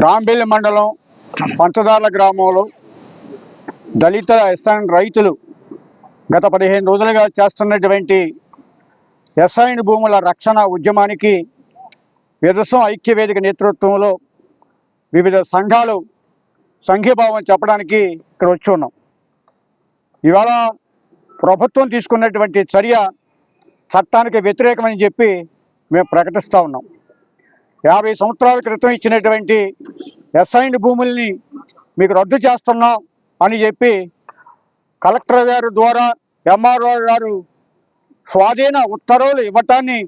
రాంబెల్లి మండలం పంచదార్ల గ్రామంలో దళిత ఎస్ఐన్ రైతులు గత 15 రోజులుగా చేస్తున్నటువంటి ఎస్ఐన్ భూముల రక్షణ ఉద్యమానికి విదసం ఐక్యవేదిక నేతృత్వంలో వివిధ సంఘాలు సంఘీభావం చెప్పడానికి ఇక్కడ వచ్చి ఉన్నాం. ఇవాళ ప్రభుత్వం తీసుకున్నటువంటి చర్య చట్టానికి వ్యతిరేకమని చెప్పి మేము ప్రకటిస్తూ ఉన్నాం. 50 సంవత్సరాల క్రితం ఇచ్చినటువంటి ఎస్ఐన్ భూముల్ని మీకు రద్దు చేస్తున్నాం అని చెప్పి కలెక్టర్ గారి ద్వారా ఎంఆర్ఓ గారు స్వాధీన ఉత్తర్వులు ఇవ్వటాన్ని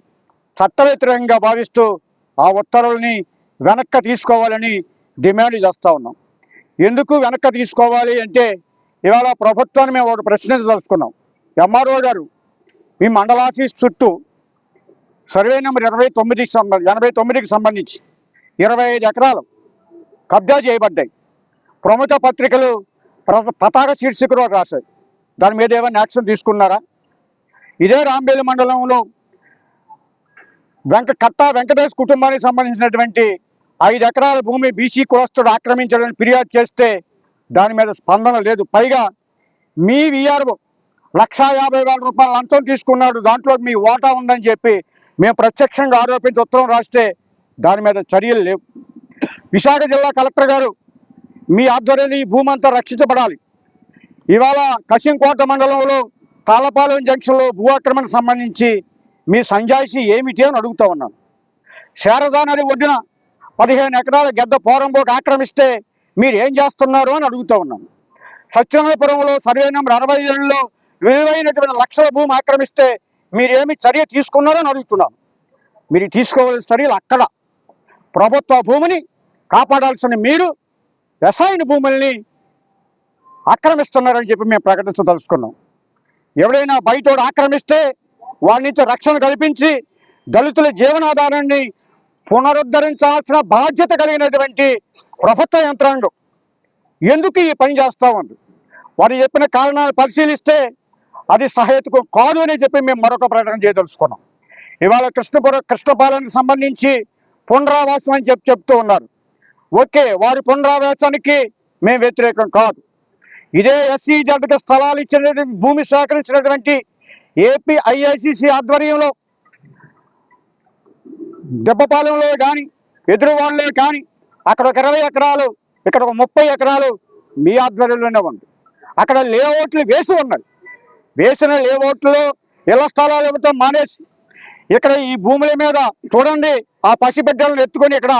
చట్ట వ్యతిరేకంగా భావిస్తూ ఆ ఉత్తర్వుల్ని వెనక్కి తీసుకోవాలని డిమాండ్ చేస్తూ ఉన్నాం. ఎందుకు వెనక్కి తీసుకోవాలి అంటే ఇవాళ ప్రభుత్వాన్ని మేము ఒకటి ప్రశ్నించదలుచుకున్నాం. ఎంఆర్ఓ గారు మీ మండల ఆఫీస్ చుట్టూ సర్వే నెంబర్ 89కి సంబంధించి 25 ఎకరాలు కబ్జా చేయబడ్డాయి. ప్రముఖ పత్రికలు పతాక శీర్షికలో రాశాయి. దాని మీద ఏమైనా యాక్షన్ తీసుకున్నారా? ఇదే రాంబెల్లి మండలంలో వెంకటేష్ కుటుంబానికి సంబంధించినటువంటి 5 ఎకరాల భూమి బీసీ కులస్తుడు ఆక్రమించాలని ఫిర్యాదు చేస్తే దాని మీద స్పందన లేదు. పైగా మీ వీఆర్ఓ 1,50,000 రూపాయలు లంచం తీసుకున్నాడు, దాంట్లో మీ వాటా ఉందని చెప్పి మేము ప్రత్యక్షంగా ఆరోపించి ఉత్తరం రాస్తే దాని మీద చర్యలు లేవు. విశాఖ జిల్లా కలెక్టర్ గారు మీ ఆధ్వర్యంలో ఈ భూమి అంతా రక్షించబడాలి. ఇవాళ కసింకోట మండలంలో తాళపాలెం జంక్షన్లో భూ ఆక్రమణకు సంబంధించి మీ సంజాయిషి ఏమిటి అని అడుగుతూ ఉన్నాను. శారదా నది ఒడ్డున 15 ఎకరాల గెద్ద పోరంబోకు ఆక్రమిస్తే మీరు ఏం చేస్తున్నారు అని అడుగుతూ ఉన్నాను. సత్యనారాయణపురంలో సర్వే నెంబర్ 67లో విలువైనటువంటి లక్షల భూమి ఆక్రమిస్తే మీరేమి చర్య తీసుకున్నారని అడుగుతున్నాను. మీరు తీసుకోవాల్సిన చర్యలు అక్కడ ప్రభుత్వ భూమిని కాపాడాల్సిన మీరు ఎస్ఐన్ భూముల్ని ఆక్రమిస్తున్నారని చెప్పి మేము ప్రకటించదలుచుకున్నాం. ఎవడైనా బయటోడు ఆక్రమిస్తే వాడి నుంచి రక్షణ కల్పించి దళితుల జీవనాధారాన్ని పునరుద్ధరించాల్సిన బాధ్యత కలిగినటువంటి ప్రభుత్వ యంత్రాంగం ఎందుకు ఈ పని చేస్తూ ఉంది? వారు చెప్పిన కారణాలు పరిశీలిస్తే అది సహేతుకం కాదు అని చెప్పి మేము మరొక ప్రకటన చేయదలుచుకున్నాం. ఇవాళ కృష్ణపాలెంకి సంబంధించి పునరావాసం అని చెప్తూ ఉన్నారు. ఓకే, వారి పునరావాసానికి మేము వ్యతిరేకం కాదు. ఇదే SEZకి స్థలాలు ఇచ్చినటువంటి భూమి సేకరించినటువంటి ఏపీ IICC ఆధ్వర్యంలో దెబ్బపాలెంలో కానీ ఎదురువాళ్ళలో కానీ అక్కడ ఒక 20 ఎకరాలు, ఇక్కడ ఒక 30 ఎకరాలు మీ ఆధ్వర్యంలోనే ఉంది. అక్కడ లేఅవుట్లు వేసి ఉన్నాయి. వేసిన లేఅవుట్లో ఇళ్ల స్థలాలు ఇవ్వటం మానేసి ఇక్కడ ఈ భూముల మీద చూడండి, ఆ పసిబిడ్డలను ఎత్తుకొని ఇక్కడ